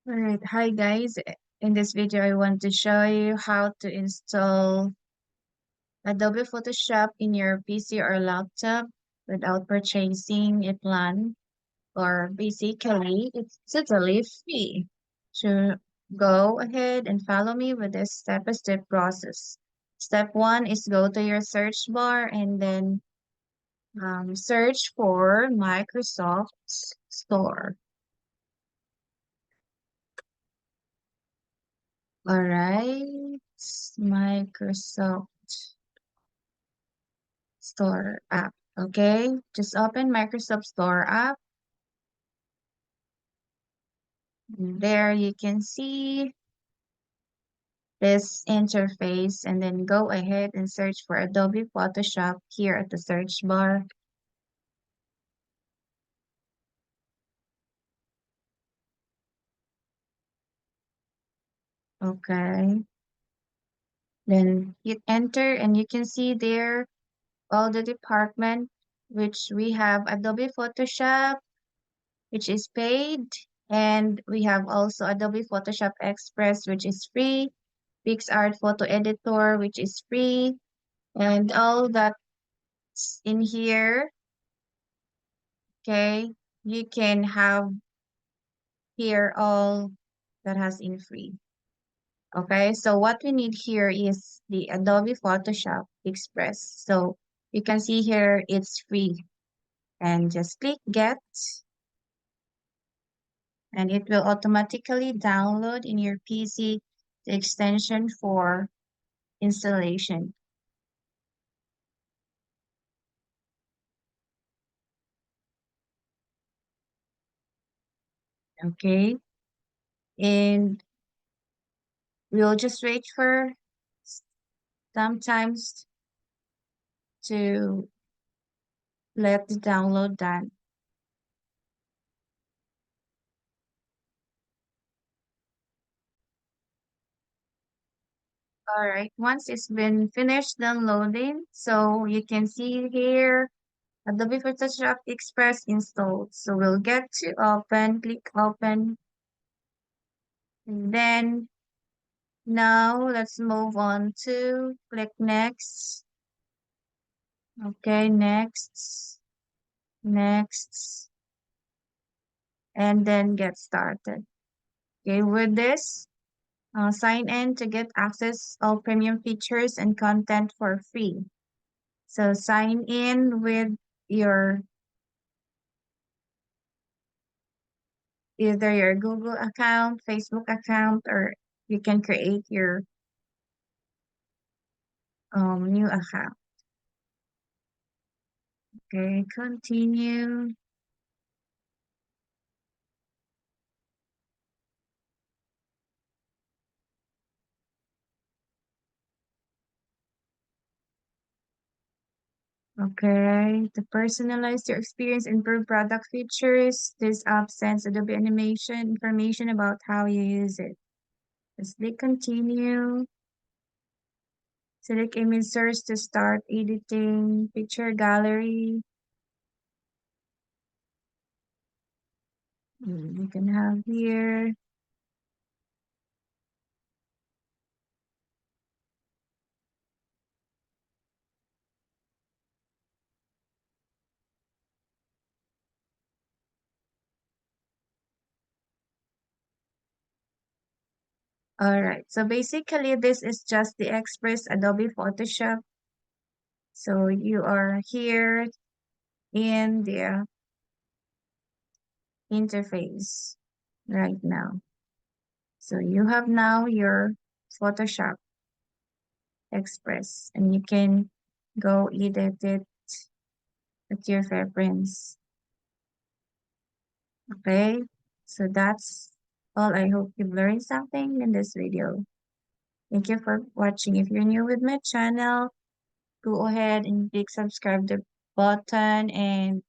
All right, hi guys. In this video, I want to show you how to install Adobe Photoshop in your PC or laptop without purchasing a plan, or basically, it's totally free. So go ahead and follow me with this step-by-step process. Step one is go to your search bar and then search for Microsoft Store. All right, Microsoft Store app. Okay, just open Microsoft Store app. There you can see this interface and then go ahead and search for Adobe Photoshop here at the search bar. Okay, then hit enter and you can see there all the department which we have Adobe Photoshop, which is paid, and we have also Adobe Photoshop Express, which is free, PixArt Photo Editor, which is free, and all that's in here. Okay, you can have here all that has in free. Okay, so what we need here is the Adobe Photoshop Express. So you can see here it's free, and just click get, and it will automatically download in your PC the extension for installation. Okay, and we'll just wait for sometimes to let the download done. All right, once it's been finished downloading, so you can see here Adobe Photoshop Express installed. So we'll get to open, click open, and then now let's move on to click next. Okay, next, next, and then get started. Okay, with this, sign in to get access all premium features and content for free. So sign in with your either your Google account, Facebook account, or you can create your new account. Okay, continue. Okay, to personalize your experience, improve product features, this app sends Adobe animation information about how you use it. Just click continue. Select image source to start editing, picture gallery. You can have here. All right, so basically this is just the Express Adobe Photoshop. So you are here in the interface right now. So you have now your Photoshop Express and you can go edit it at your preference. Okay, so that's all. I hope you've learned something in this video. Thank you for watching. If you're new with my channel, go ahead and click subscribe the button and